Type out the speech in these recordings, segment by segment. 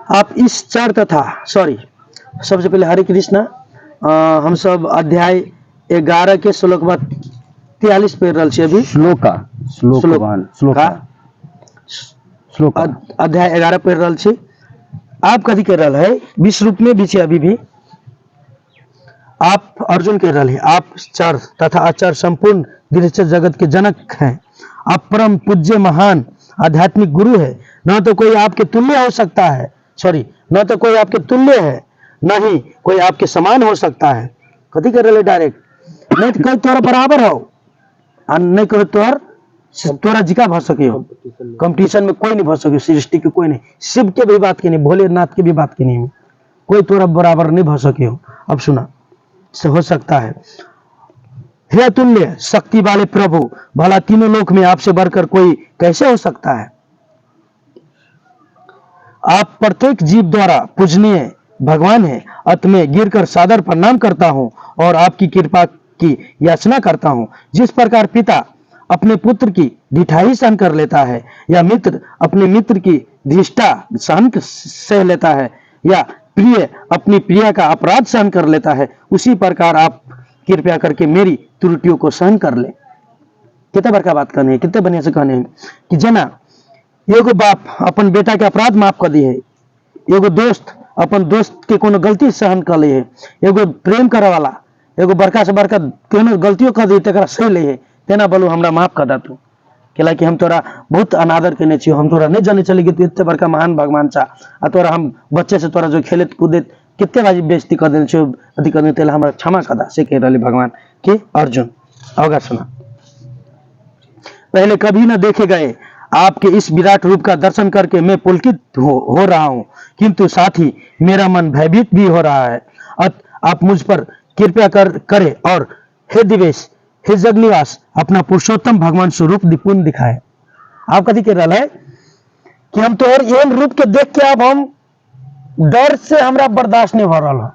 आप इस चार तथा सबसे पहले हरे कृष्णा, हम सब अध्याय 11 के श्लोक 43 पे रहल छी अभी। अध्याय 11 पे रहल छी। आप कथी कर रहा है? विश्व रूप में बीचे अभी भी आप अर्जुन कह रहे हैं, आप चार तथा आचार संपूर्ण दृश्य जगत के जनक हैं। आप परम पूज्य महान आध्यात्मिक गुरु है। न तो कोई आपके तुल्य हो सकता है, न तो कोई आपके तुल्य है, न ही कोई आपके समान हो सकता है। कथी कर रहे डायरेक्ट, नहीं तो कोई तोरा बराबर हो, नहीं कोई तोरा जिका भ सके हो। कंपटीशन में कोई नहीं भ सके, सृष्टि के कोई नहीं, शिव के भी बात की नहीं, भोलेनाथ की भी बात की नहीं, कोई तोरा बराबर नहीं भ सके हो। अब सुना से हो सकता है। हे अतुल्य शक्ति वाले प्रभु, भला तीनों लोक में आपसे बढ़कर कोई कैसे हो सकता है? आप प्रत्येक जीव द्वारा पूजनीय भगवान है। अत में गिरकर सादर प्रणाम करता हूं और आपकी कृपा की याचना करता हूं। जिस प्रकार पिता अपने पुत्र की ढिठाई सहन कर लेता है, या मित्र अपने मित्र की धिष्ठा सहन सह लेता है, या प्रिय अपनी प्रिया का अपराध सहन कर लेता है, उसी प्रकार आप कृपया करके मेरी त्रुटियों को सहन कर ले। कितना बड़का बात कहने हैं, कितने बढ़िया से कहने हैं कि जना एगो बाप अपन बेटा के अपराध माफ कर दिए, एगो दोस्त अपन दोस्त के कोनो गलती सहन कर ले, एगो प्रेम करे वाला एगो बड़का से बड़का कोनो गलतियों कर दी तकरा सह ले, तेना बोलू हमरा माफ कर दा तू, कैला कि हम तोरा बहुत अनादर केने छियो, हम तोरा नहीं जाने चले कि तू इतने बड़का महान भगवान चा, आ तोरा हम बच्चे से तोरा जो खेलत कूदत कितने बाजी बेइज्जती कर देल छियो, अथी कर देल, हमरा क्षमा कर दा, से कह रहे भगवान के अर्जुन। अवगा सुना, पहले कभी न देखे गए आपके इस विराट रूप का दर्शन करके मैं पुलकित हो रहा हूं, किंतु साथ ही मेरा मन भयभीत भी हो रहा है। आप मुझ पर कृपया करें और हे दिवेश, हे जगनिवास, अपना पुरुषोत्तम भगवान स्वरूप निपुण दिखाए। आप कथी कह रहा है कि हम तो एहन रूप के देख के अब हम डर से हमरा बर्दाश्त नहीं हो रहा,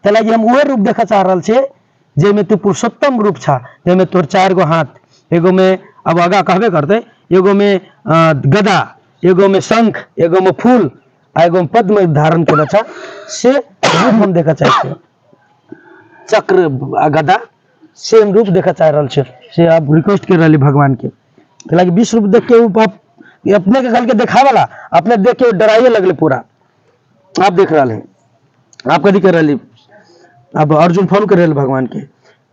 कैलाकि हम वह रूप देखा चाह रहा छे जेमे तू पुरुषोत्तम रूप छा, जेमे तोर 4 गो हाथ, एगो में अब आगा कहबे करते, एगो में गदा, एगो में शंख, एगो में फूल, एगो में पद्म धारण के रचा से रूप हम देखा चाहते, चक्र गदा से हम रूप देखा चाह रहा छे। से आप रिक्वेस्ट कर रहे भगवान के, कैलाकि विश्व रूप देख के अपने के के देखा वाला अपने देख के डराइए लगले पूरा। आप देख रहे हैं, आप कथी कर रहे, अब अर्जुन फोन कर रहे भगवान के,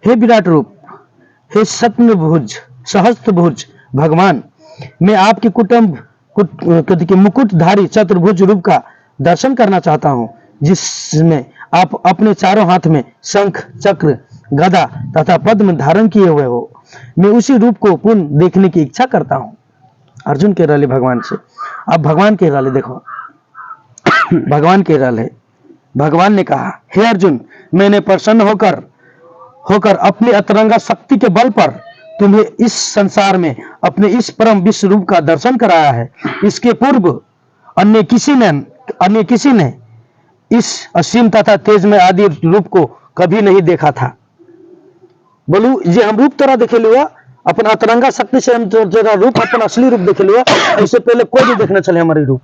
हे विराट रूप, हे सत्यभुज सहस्त्रभुज भगवान, मैं आपके कुटुंब मुकुटधारी चतुर्भुज रूप का दर्शन करना चाहता हूं, जिसमें आप अपने चारों हाथ में शंख, चक्र, गदा तथा पद्म धारण किए हुए हो। मैं उसी रूप को पुनः देखने की इच्छा करता हूं। अर्जुन कह रहे भगवान से। अब भगवान कह रहे, देखो भगवान कह रहे, भगवान ने कहा, हे अर्जुन, मैंने प्रसन्न होकर अपनी अतरंगा शक्ति के बल पर तुम्हें इस संसार में अपने इस परम विश्व रूप का दर्शन कराया है। इसके पूर्व अन्य किसी ने इस असीम तथा तेजमय आदि रूप को कभी नहीं देखा था। बोलू जे हम रूप तोरा देखे लिया अपन अतरंगा शक्ति से, हम तेरा रूप अपन असली रूप देखे लिया, इससे पहले कोई भी देखना चले हमारे रूप।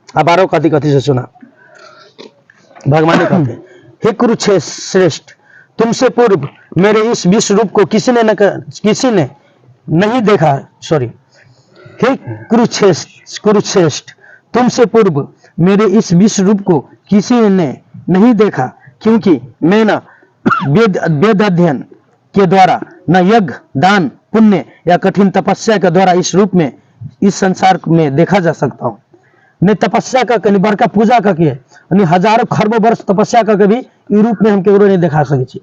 अब आरो कथी से सुना, भगवान ने कहते, हे कुरुक्षेत्र श्रेष्ठ, तुमसे पूर्व मेरे इस विश्व रूप को किसी ने नहीं देखा। हे कुरुक्षेत्र, तुमसे पूर्व मेरे इस विश्व रूप को किसी ने नहीं देखा, क्योंकि मैं न वेद अध्ययन के द्वारा, न यज्ञ, दान, पुण्य या कठिन तपस्या के द्वारा इस रूप में इस संसार में देखा जा सकता हूँ। ने तपस्या का कहीं बड़का पूजा करके, हजारों खरबों वर्ष तपस्या करके भी ई रूप में हम केकरो नहीं दिखा सके।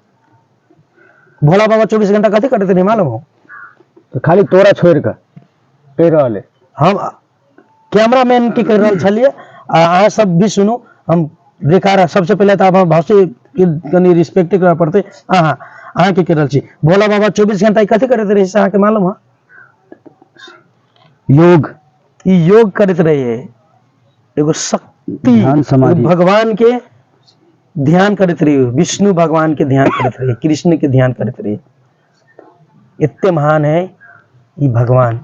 भोला बाबा 24 घंटा कथी करते नहीं मालूम हो, तो खाली तोरा छोड़ कर कह रहे हम कैमरा मैन की कर रहे छलिए। अहाँ सब भी सुनो, हम देखा रहा। सबसे पहले तो आप भाषी की रिस्पेक्ट करना पड़ते। अहाँ के कर रहे छी, भोला बाबा 24 घंटा कथी करते रहे अहाँ के मालूम है? योग करते रहे, एगो शक्ति भगवान के ध्यान करते रहिए, विष्णु भगवान के ध्यान करते रहिए, कृष्ण के ध्यान करते रहिए। इतने महान है ये भगवान,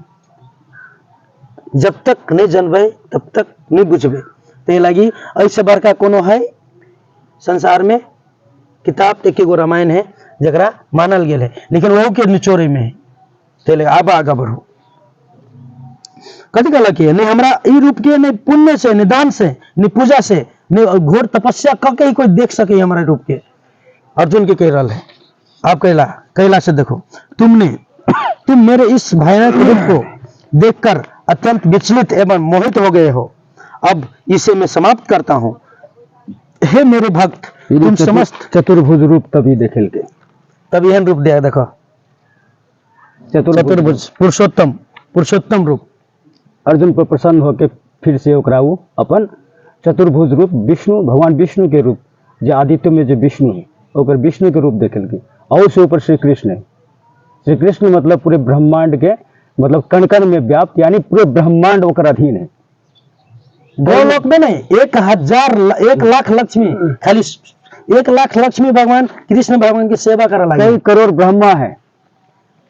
जब तक नहीं जानबे तब तक नहीं बुझबे। ते लगी ऐसे बड़का कोनो है संसार में किताब ते के गो रामायण है जकरा मानल गेल है, लेकिन वहू के निचोरे में है। ते लगे आबा आगा बढ़ो। कथी कहलक है, नहीं हमरा ई रूप के नहीं पुण्य से, नहीं दान से, नहीं पूजा से, नहीं घोर तपस्या करके ही कोई देख सके हमारे रूप के। अर्जुन के कह रहा है, आप कहला से देखो, तुम मेरे इस भयानक रूप को देखकर अत्यंत विचलित एवं मोहित हो गए हो। अब इसे मैं समाप्त करता हूं। हे मेरे भक्त, तुम समस्त चतुर्भुज रूप तभी देखेल के, तभी एहन रूप दे देखो, चतुर्भुज पुरुषोत्तम रूप। अर्जुन पर प्रसन्न होकर फिर से ओकरा वो अपन चतुर्भुज रूप विष्णु, भगवान विष्णु के रूप, जो आदित्य में जो विष्णु है ओकर विष्णु के रूप देखेल के। और से ऊपर श्री कृष्ण है। श्री कृष्ण मतलब पूरे ब्रह्मांड के, मतलब कण कण में व्याप्त, यानी पूरे ब्रह्मांड ओकर अधीन है। गोलोक में नहीं, 1 लाख लक्ष्मी, खाली 1 लाख लक्ष्मी भगवान कृष्ण भगवान की सेवा करा लगे। कई करोड़ ब्रह्मा है,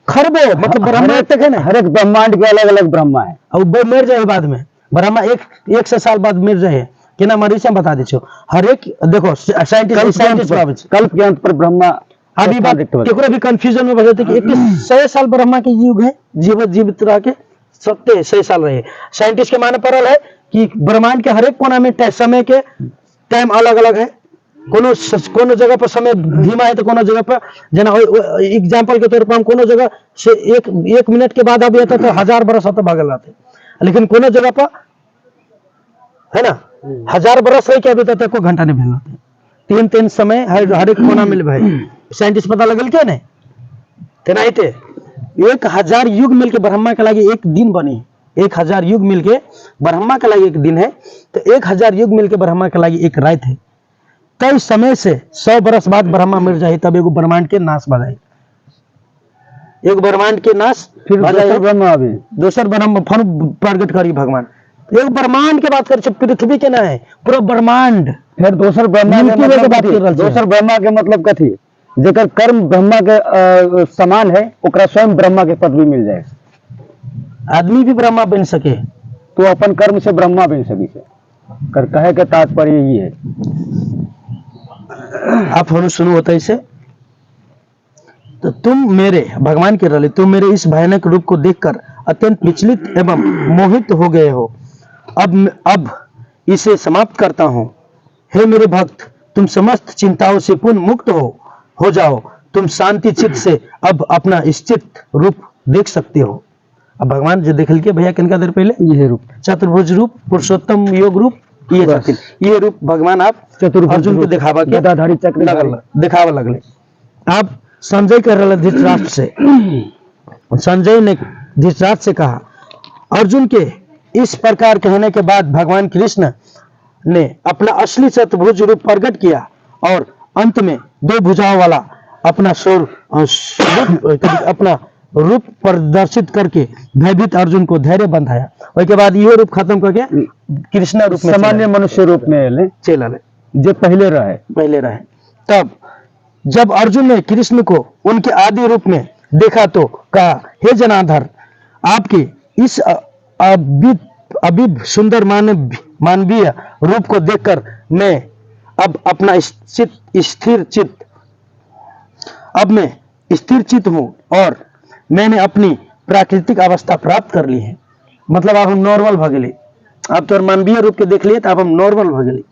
खरबो, मतलब ब्रह्मा तक है ना, हर एक ब्रह्मांड के अलग अलग ब्रह्मा है। और वो मर जाए बाद में, ब्रह्मा एक से साल बाद मर जाए कि ना मरी से बता दीजिए। हर एक देखो साइंटिस्ट कल्प के अंत पर ब्रह्मा। अभी बात केकरो भी कंफ्यूजन में बजाते कि 100 साल ब्रह्मा के युग है, जीवित रह के 100 साल रहे। साइंटिस्ट के माने पड़ल है कि ब्रह्मांड के हर एक कोना में समय के टाइम अलग अलग है। कोनो जगह पर समय धीमा है तो कोनो जगह पर, जना एग्जांपल के तौर पर हम कोनो जगह से एक मिनट के बाद अभी आता तो 1000 बरस होते भागल आते, लेकिन कोनो जगह पर है ना 1000 बरस रह के अभी तक एको घंटा नहीं भेल। तीन समय हर एक कोना मिल भाई साइंटिस्ट पता लगल के नहीं तेनाही ते 1000 युग मिलके ब्रह्मा के लागी एक दिन बनी। 1000 युग मिलके ब्रह्मा के लागी एक दिन है, तो 1000 युग मिलके ब्रह्मा के लागी एक रात है। कई समय से 100 बरस बाद ब्रह्मा मर जाए तब एगो ब्रह्मांड के नाश बजाई, एक ब्रह्मांड के नाश फिर ब्रह्मा अभी दोसर ब्रह्म फन प्रकट करी भगवान। एक ब्रह्मांड के बात करे, पृथ्वी के ना है, पूरा ब्रह्मांड। फिर दोसर ब्रह्मा के मतलब बात कर रहा, दोसर ब्रह्मा के मतलब कथी, जेकर कर्म ब्रह्मा के समान है ओकरा स्वयं ब्रह्मा के पद भी मिल जाए। आदमी भी ब्रह्मा बन सके तो अपन कर्म से ब्रह्मा बन सकी से कर कहे के तात्पर्य यही है। आप हम सुनो होता इसे, तो तुम मेरे भगवान के रले, तुम मेरे इस भयानक रूप को देखकर अत्यंत विचलित एवं मोहित हो गए हो। अब इसे समाप्त करता हूं। हे मेरे भक्त, तुम समस्त चिंताओं से पूर्ण मुक्त हो जाओ। तुम शांति चित्त से अब अपना स्थित रूप देख सकते हो। अब भगवान जो देख लिया भैया किनका देर पहले, ये रूप चतुर्भुज रूप, पुरुषोत्तम योग रूप, ये रूप भगवान आप अर्जुन को दिखावा के गदाधारी चक्र दिखावा लगले। आप संजय कर रहे धृतराष्ट्र से, संजय ने धृतराष्ट्र से कहा। अर्जुन के इस प्रकार कहने के बाद भगवान कृष्ण ने अपना असली चतुर्भुज रूप प्रकट किया और अंत में 2 भुजाओं वाला अपना रूप प्रदर्शित करके भयभीत अर्जुन को धैर्य बंधाया। उसके बाद ये रूप खत्म करके कृष्ण रूप में सामान्य मनुष्य रूप में चला ले जो पहले रहे। तब जब अर्जुन ने कृष्ण को उनके आदि रूप में देखा तो कहा, हे जनार्दन, आपके इस अभी सुंदर मानवीय रूप को देखकर मैं अब अपना स्थिर चित्त हूं और मैंने अपनी प्राकृतिक अवस्था प्राप्त कर ली है। मतलब अब हम नॉर्मल भ गेली। अब तो मानवीय रूप के देख लिए तो अब हम नॉर्मल भ गेली।